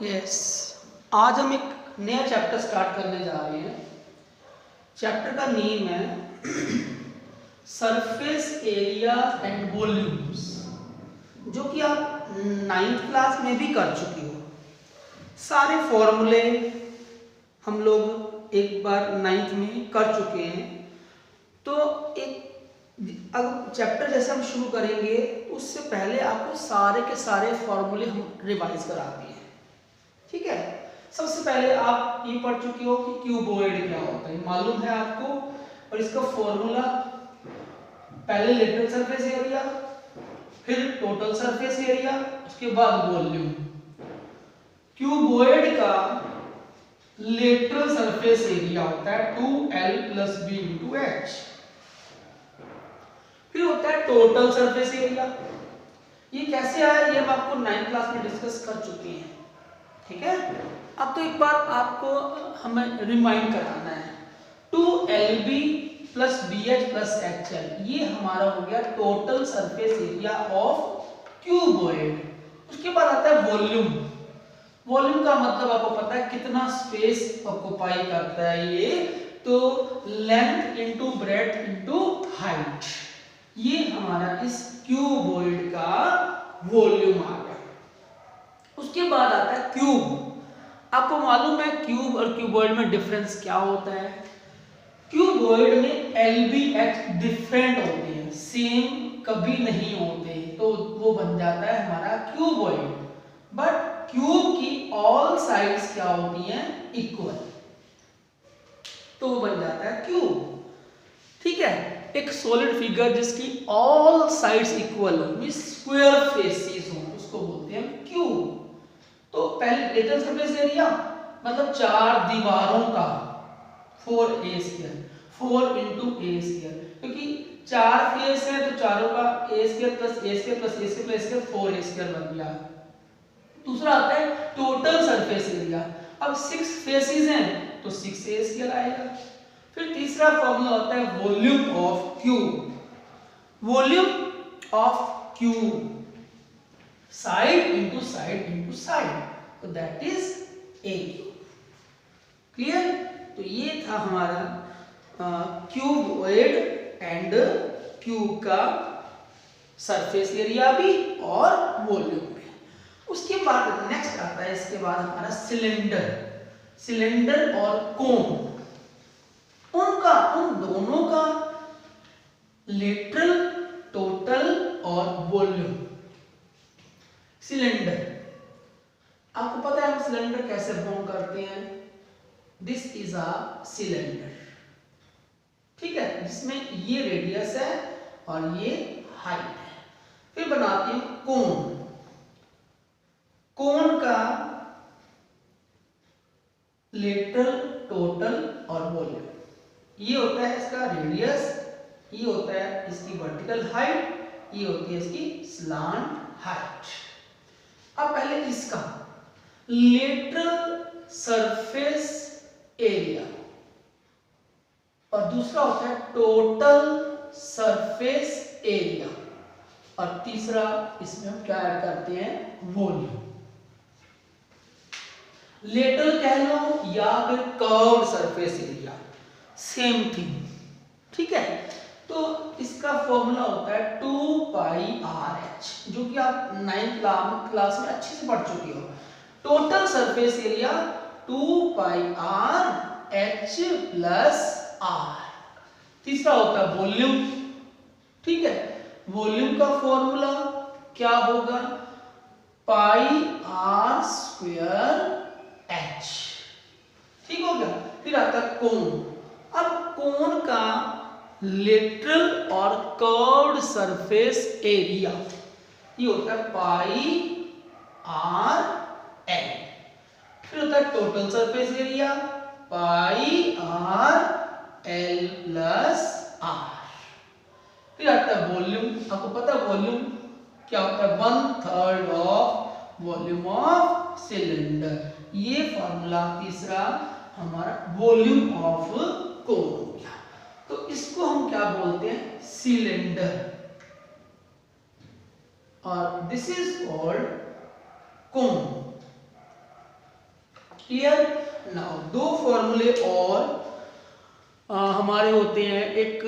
Yes, आज हम एक नया चैप्टर स्टार्ट करने जा रहे हैं। चैप्टर का नेम है सरफेस एरिया एंड वॉल्यूम्स, जो कि आप 9th क्लास में भी कर चुके हो। सारे फॉर्मूले हम लोग एक बार 9th में कर चुके हैं। तो एक अब चैप्टर जैसे हम शुरू करेंगे उससे पहले आपको सारे के सारे फॉर्मूले हम रिवाइज करा दिए हैं, ठीक है। सबसे पहले आप ये पढ़ चुके हो कि क्यूबॉइड क्या होता है, मालूम है आपको। और इसका फॉर्मूला पहले लेटरल सरफेस एरिया, फिर टोटल सरफेस एरिया, उसके बाद वॉल्यूम। क्यूबॉइड का लेटरल सरफेस एरिया होता है 2L + B × H। फिर होता है टोटल सरफेस एरिया। ये कैसे आया ये हम आपको 9th क्लास में डिस्कस कर चुके हैं, ठीक है। अब तो एक बार आपको हमें रिमाइंड कराना है। 2LB + BH + HL, ये हमारा हो गया total surface area of cuboid. उसके बाद आता है वॉल्यूम। वॉल्यूम का मतलब आपको पता है कितना स्पेस ऑक्युपाई करता है ये, तो length into breadth into height, ये हमारा इस क्यूबॉइड का वॉल्यूम आ गया। उसके बाद आता है क्यूब। आपको मालूम है क्यूब और क्यूबॉइड में डिफरेंस क्या होता है। क्यूबॉइड में LBH डिफरेंट होते हैं, सेम कभी नहीं होते, तो वो बन जाता है हमारा क्यूबॉइड। बट क्यूब की ऑल साइड्स क्या होती हैं, इक्वल, तो वो बन जाता है क्यूब, ठीक है। एक सॉलिड फिगर जिसकी ऑल साइड्स इक्वल हो, मींस स्क्वायर फेसेस हो, उसको बोलते हैं क्यूब। तो पहले लेटरल सरफेस एरिया मतलब चार दीवारों का 4A², 4 × A², क्योंकि चार फेस है तो चारों का A² + A² + A² + A² 4A² बन गया। दूसरा आता है टोटल सरफेस एरिया। अब 6 फेसेस हैं तो 6A² आएगा। फिर तीसरा फॉर्मूला होता है volume of cube. Volume of cube side into side into side, तो that is A cube. Clear. तो ये था हमारा क्यूबॉइड एंड क्यूब का सरफेस एरिया भी और वॉल्यूम भी। उसके बाद नेक्स्ट आता है, इसके बाद हमारा सिलेंडर। सिलेंडर और कोन, उन दोनों का लेटरल, टोटल और वॉल्यूम। सिलेंडर, आपको पता है हम सिलेंडर कैसे फॉर्म करते हैं। दिस इज अ सिलेंडर, ठीक है, जिसमें ये रेडियस है और ये हाइट है। फिर बनाते हैं कोन। कोन का लेटरल, टोटल और वॉल्यूम, ये होता है इसका रेडियस, ये होता है इसकी वर्टिकल हाइट, ये होती है इसकी स्लांट हाइट। अब पहले इसका लेटरल सरफेस एरिया और दूसरा होता है टोटल सरफेस एरिया, और तीसरा इसमें हम क्या ऐड करते हैं, वॉल्यूम। लेटरल कह लो या फिर curved surface area, same thing, ठीक है। तो इसका फॉर्मूला होता है 2πRH, जो कि आप 9th क्लास में अच्छे से पढ़ चुके हो। Total surface area 2πRH + R। तीसरा होता है वॉल्यूम, ठीक है। वॉल्यूम का फॉर्मूला क्या होगा, πr²H, ठीक हो गया। फिर आता है कोन। अब कोन का लेटरल और कर्व्ड सरफेस एरिया, ये होता है πRL। फिर होता है total surface area πRL + R। फिर आता है वॉल्यूम। आपको पता है वॉल्यूम क्या होता है, 1/3 ऑफ वॉल्यूम ऑफ सिलेंडर। ये फॉर्मूला तीसरा हमारा वॉल्यूम ऑफ कोन हो गया। तो इसको हम क्या बोलते हैं, सिलेंडर, और this is called cone. Clear. Now दो फॉर्मूले और हमारे होते हैं, एक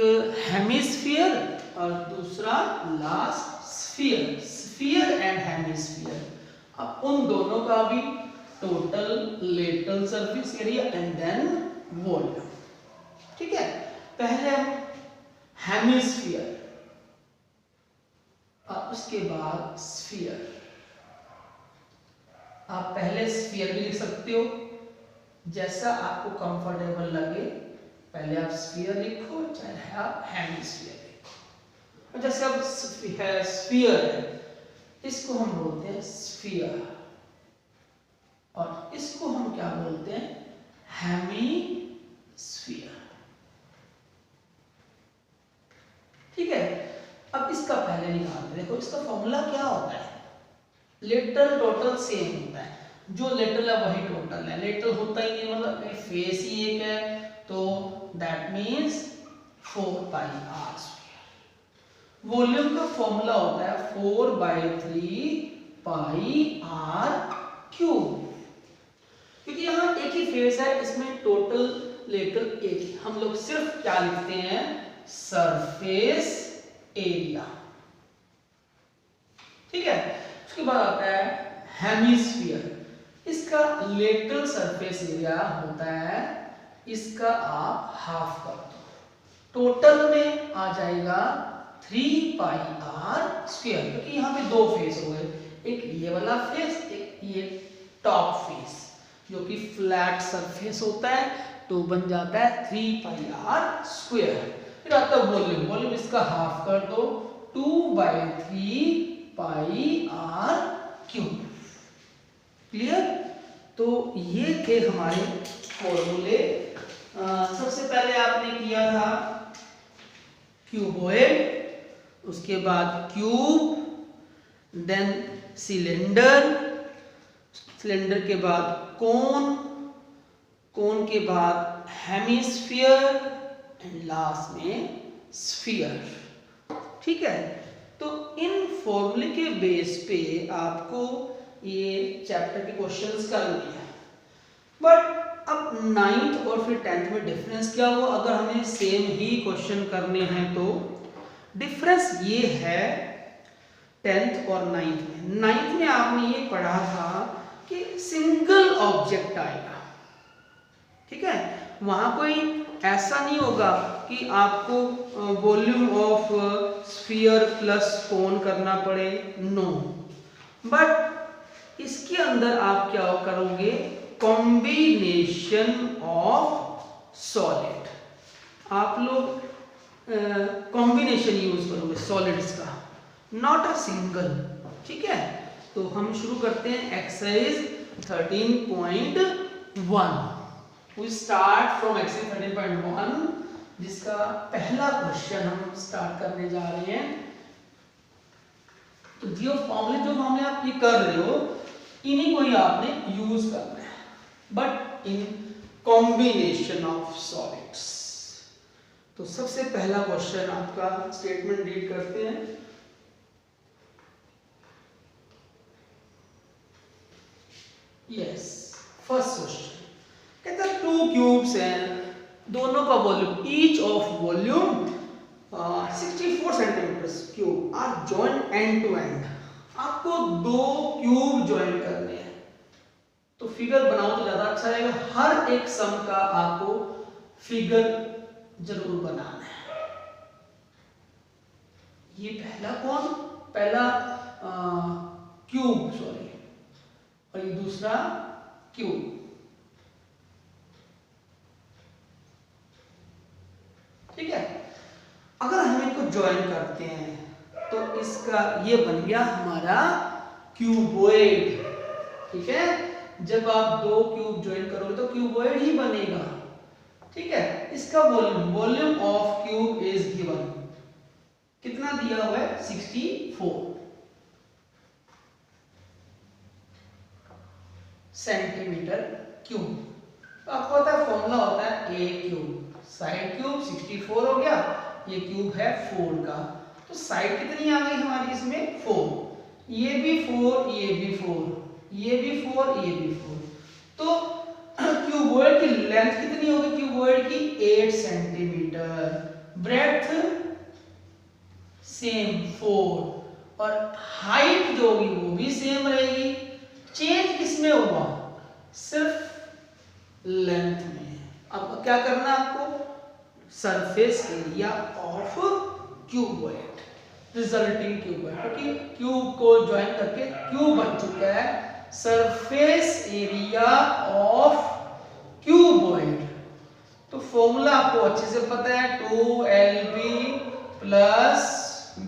हेमिस्फीयर और दूसरा last sphere, sphere and hemisphere. अब उन दोनों का भी total lateral surface area and then volume. ठीक है, पहले हम हेमिस्फीयर और उसके बाद स्फीयर। आप पहले स्फीयर भी लिख सकते हो, जैसा आपको कंफर्टेबल लगे। पहले आप स्फीयर लिखो, चाहे आप हेमिस्फीयर लिखो। और जैसे अब स्फीयर है, इसको हम बोलते हैं स्फीयर और इसको हम क्या बोलते हैं, हेमिस्फीयर। ठीक है, अब इसका पहले निकालते, देखो इसका फॉर्मूला क्या होता है, लेटरल टोटल सेम होता है, जो लेटरल है वही टोटल है। लेटरल होता ही नहीं, मतलब फेस ही एक है, तो दैट मीन्स 4πr²। वॉल्यूम का फॉर्मूला होता है 4/3πr³, क्योंकि यहाँ एक ही फेस है, इसमें टोटल लेटरल एक ही। हम लोग सिर्फ क्या लिखते हैं, सरफेस एरिया। ठीक है, उसके बाद आता है हेमिस्फीयर। इसका लेटरल सरफेस एरिया होता है, इसका आप हाफ कर दो, टोटल में आ जाएगा 3πr², क्योंकि यहाँ पे दो फेस हो गए, एक ये वाला फेस, एक ये टॉप फेस, जो कि फ्लैट सरफेस होता है, तो बन जाता है 3πr²। फिर आता है वॉल्यूम, वॉल्यूम इसका हाफ कर दो, 2/3πr³। क्लियर। तो ये थे हमारे फॉर्मूले। सबसे पहले आपने किया था क्यूबॉइड, उसके बाद क्यूब, देन सिलेंडर, सिलेंडर के बाद कोन, कोन के बाद हेमिस्फीयर एंड लास्ट में स्फीयर। ठीक है, तो इन फॉर्मूले के बेस पे आपको ये चैप्टर के क्वेश्चंस करने हैं। बट अब 9th और फिर 10th में डिफरेंस क्या हुआ, अगर हमें सेम ही क्वेश्चन करने हैं तो डिफरेंस ये है 10th और 9th में। 9th में आपने ये पढ़ा था कि सिंगल ऑब्जेक्ट आएगा। ठीक है, वहां कोई ऐसा नहीं होगा कि आपको वॉल्यूम ऑफ स्फीयर प्लस कोन करना पड़े, नो। बट इसके अंदर आप क्या करोगे, कॉम्बिनेशन ऑफ सॉलिड। आप लोग कॉम्बिनेशन यूज करोगे सॉलिड्स का, नॉट अ सिंगल। ठीक है, तो हम शुरू करते हैं exercise 13.1। We start from exercise 13.1, जिसका पहला क्वेश्चन हम स्टार्ट करने जा रहे हैं। तो जो फॉर्मूले जो फॉर्मूले आप ये कर रहे हो, इन्हीं को ही आपने यूज करना है, but in combination of solids. तो सबसे पहला क्वेश्चन आपका स्टेटमेंट रीड करते हैं। यस, फर्स्ट क्वेश्चन कहता है 2 क्यूब्स हैं, दोनों का volume, each of volume 64 centimetre cube are joint end to end. आपको 2 क्यूब ज्वाइन करने हैं, तो फिगर बनाओ तो ज्यादा अच्छा रहेगा। हर एक सम का आपको फिगर जरूर बनाना है। ये पहला कौन, पहला क्यूब, सॉरी, और ये दूसरा क्यूब। ठीक है, अगर हम इनको ज्वाइन करते हैं तो इसका ये बन गया हमारा क्यूबॉइड। ठीक है, जब आप 2 क्यूब ज्वाइन करोगे तो क्यूबॉइड ही बनेगा। ठीक है, इसका volume, volume of cube is given, कितना दिया हुआ है, 64 सेंटीमीटर क्यूब। तो आपको पता है फॉर्मूला होता है ए क्यूब, साइड क्यूब 64 हो गया, ये क्यूब है 4 का, तो साइड कितनी आ गई हमारी इसमें, 4, ये भी 4, ये भी 4, ये भी 4, ये भी 4। तो क्यूबॉइड की लेंथ कितनी होगी क्यूबॉइड की 8 सेंटीमीटर, ब्रेड्थ सेम 4 और हाइट जो होगी वो भी सेम रहेगी। चेंज किसमें होगा सिर्फ लेंथ में। अब क्या करना है आपको surface area of cuboid resulting cuboid, क्योंकि क्यूब को ज्वाइन करके क्यूब बन चुका है। सरफेस एरिया ऑफ क्यूबॉइड, तो फॉर्मूला आपको अच्छे से पता है 2LB plus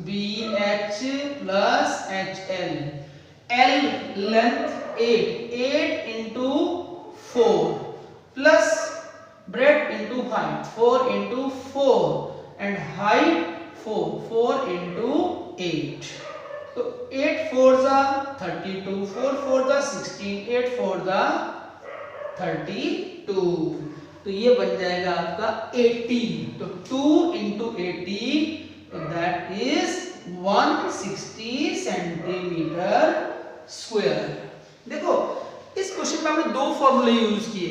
BH plus HL। L length 8 into 4 plus bread into height 4 into 4 and height 4 into 8, तो 8 4 जा 32, 4 4 जा 16, 8 4 जा 32, तो ये बन जाएगा आपका 80। तो 2 into 80 that is 160 centimetre square. देखो इस क्वेश्चन में हमने दो फॉर्मूले यूज किए।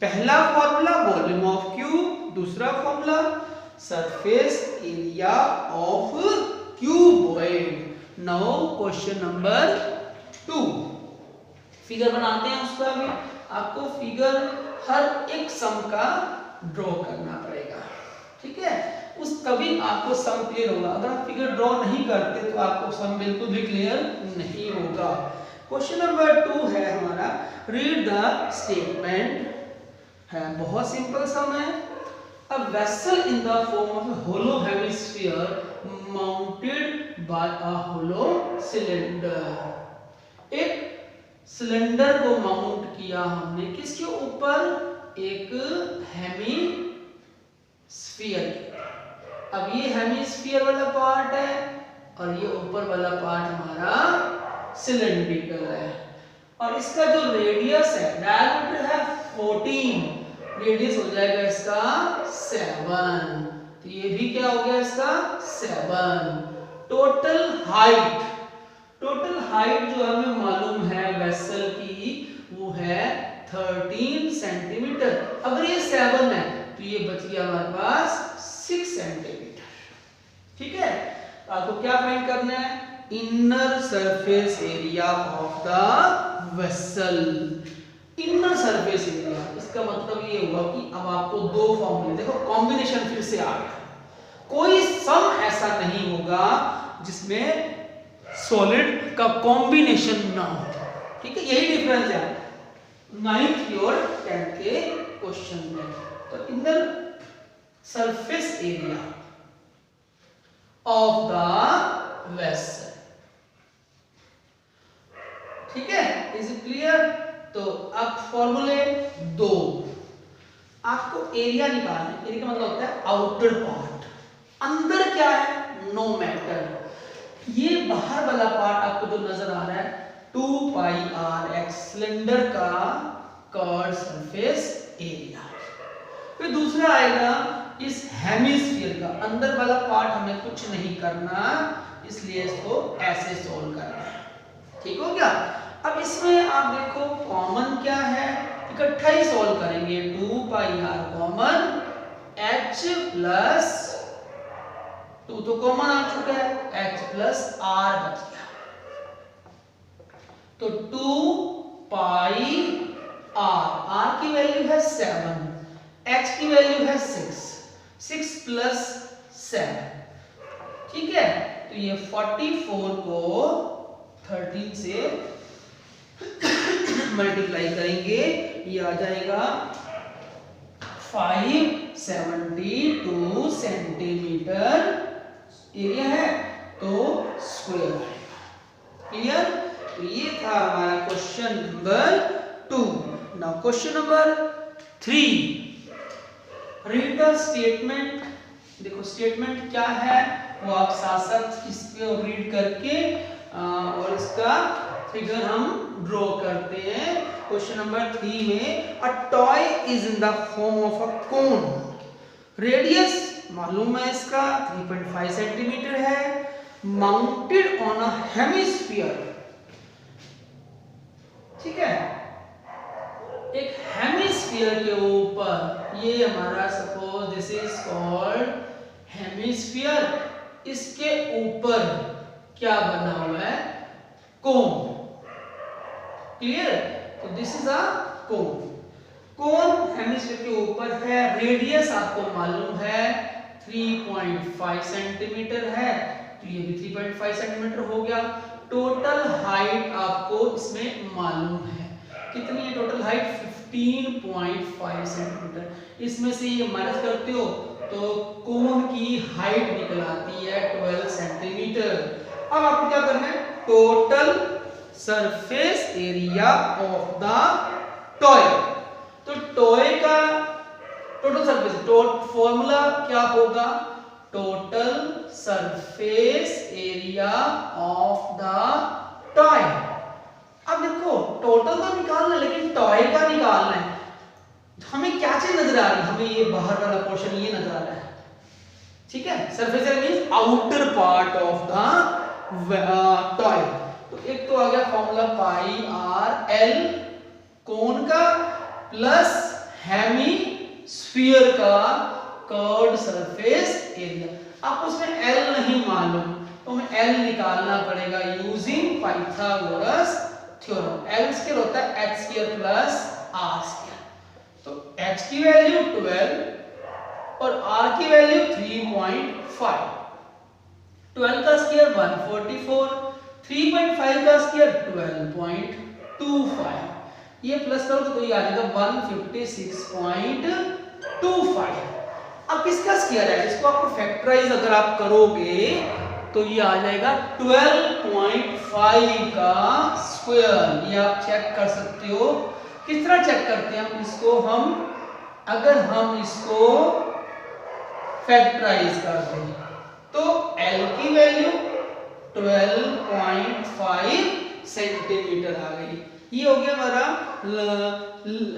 पहला फॉर्मूला वॉल्यूम ऑफ क्यूब, दूसरा formula surface area of cuboid. Now question number 2, figure बनाते हैं उसका भी। आपको फिगर हर एक सम का ड्रॉ करना पड़ेगा, ठीक है, उस तभी आपको सम क्लियर होगा। अगर आप फिगर ड्रॉ नहीं करते तो आपको सम बिल्कुल भी क्लियर नहीं होगा। क्वेश्चन नंबर 2 है हमारा, रीड द स्टेटमेंट, है बहुत सिंपल सम है। A vessel in the form of a hollow hemisphere mounted by a hollow cylinder। एक सिलेंडर को माउंट किया हमने किसके ऊपर, एक हेमी स्फीयर के। अब ये हेमिस्फीयर वाला पार्ट है और ये ऊपर वाला पार्ट हमारा सिलेंड्रिकल है, और इसका जो रेडियस है, डायमीटर है 14, रेडियस हो जाएगा इसका 7, तो ये भी क्या हो गया इसका 7। टोटल हाइट, टोटल हाइट जो हमें मालूम है वेसल की वो है 13 सेंटीमीटर। अगर ये 7 है तो ये बच गया हमारे पास 6 सेंटीमीटर, ठीक है। तो आपको क्या फाइंड करना है, inner surface area of the vessel. Inner surface area, इसका मतलब ये हुआ कि अब आपको दो फॉर्मूले, देखो कॉम्बिनेशन फिर से आ गया। कोई सम ऐसा नहीं होगा जिसमें सॉलिड का कॉम्बिनेशन ना हो, ठीक है, यही डिफरेंस है 9th और 10th के क्वेश्चन में। तो inner surface area of the vessel, ठीक है, इज इट क्लियर। तो अब फॉर्मूले 2, आपको एरिया निकालना है। एरिया का मतलब होता है आउटर पार्ट, अंदर क्या है, नो मैटर। ये बाहर वाला पार्ट आपको जो नजर आ रहा है 2 पाई आर एक्स, सिलेंडर का कर्व सरफेस एरिया। फिर दूसरा आएगा इस हेमिस्फीयर का, अंदर वाला पार्ट हमें कुछ नहीं करना, इसलिए इसको ऐसे सोल्व करना है, ठीक हो गया। अब इसमें आप देखो कॉमन क्या है, इकट्ठा ही सोल्व करेंगे। 2 पाई आर कॉमन, h प्लस 2 तो कॉमन आ चुका है, h प्लस r बच गया, तो 2 पाई r की वैल्यू है 7, h की वैल्यू है 6 प्लस 7, ठीक है। तो ये 44 को 13 से मल्टीप्लाई करेंगे, ये आ जाएगा 572 सेंटीमीटर एरिया है, तो स्क्वायर आएगा, क्लियर। तो ये था हमारा question number 2। Now question number 3, read the statement. देखो स्टेटमेंट क्या है वो आप साथ साथ इसको रीड करके और इसका फिगर हम ड्रॉ करते हैं। क्वेश्चन नंबर 3 में, a toy is in the form of a cone, radius मालूम है इसका 3.5 सेंटीमीटर है, माउंटेड ऑन अ हेमिस्फीयर, ठीक है, एक हेमी हेमिस्फीयर के ऊपर, ये हमारा suppose this is called hemisphere, इसके ऊपर क्या बना हुआ है, कोन। क्लियर? तो this is a cone. Cone hemisphere के ऊपर है, रेडियस आपको मालूम है 3.5 सेंटीमीटर है, तो ये भी 3.5 सेंटीमीटर हो गया। टोटल हाइट आपको इसमें मालूम है, कितनी है टोटल हाइट, 15.5 सेंटीमीटर। इसमें से ये माइनस करते हो तो कोन की हाइट निकल आती है 12 सेंटीमीटर। अब आपको क्या करना है, total surface area of the toy. तो टॉय का टोटल सरफेस, फॉर्मूला क्या होगा, total surface area of the toy. अब देखो टोटल तो निकालना है, लेकिन टॉय का निकालना है। हमें क्या चीज नजर आ रही है, हमें ये बाहर वाला पोर्शन ये नजर आ रहा है, ठीक है। Surface area means outer part of the toy. तो एक तो आ गया फॉर्मूला पाई आर एल कोन का प्लस हेमिस्फीयर का कर्व्ड सरफेस एरिया। आपको उसमें एल नहीं मालूम तो हमें एल निकालना पड़ेगा using Pythagoras theorem. L square होता है h square plus r square. तो h की वैल्यू 12 और r की वैल्यू 3.5। 12 का स्क्वायर 144, 3.5 का स्क्वायर 12.25। ये प्लस करो तो ये आ जाएगा 156.25। अब किसका स्क्वायर है, इसको आपको फैक्टराइज अगर आप करोगे तो ये आ जाएगा 12.5 का स्क्वायर। ये आप चेक कर सकते हो। किस तरह चेक करते हैं हम इसको, अगर हम इसको फैक्टराइज कर दें तो L की वैल्यू 12.5 सेंटीमीटर आ गई। ये हो गया हमारा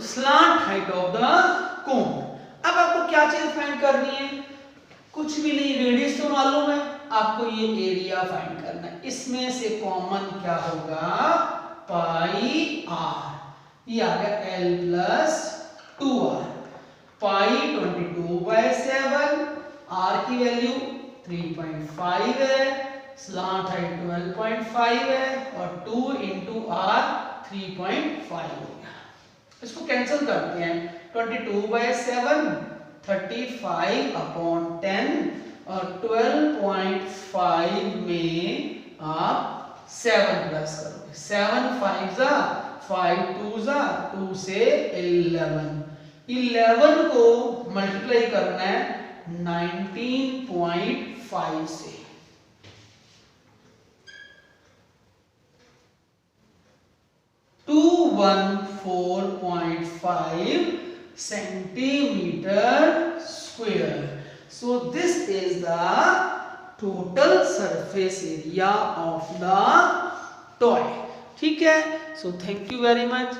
slant height of the cone. अब आपको क्या चीज फाइंड करनी है, कुछ भी नहीं, रेडियस तो मालूम है, आपको ये एरिया फाइंड करना है। इसमें से कॉमन क्या होगा, पाई आर, ये आ गया L प्लस 2r। पाई 22/7, r की वैल्यू 3.5 है, स्लांट हाइट 12.5 है और 2 into r 3.5 हो गया। इसको कैंसिल करते हैं, 22/7 35/10 और 12.5 में आप 7 प्लस करोगे, 7 5 5 2 2 से 11 को मल्टीप्लाई करना है 19.5 से। To 114.5 centimeter square. So this is the total surface area of the toy. ठीक है, so thank you very much.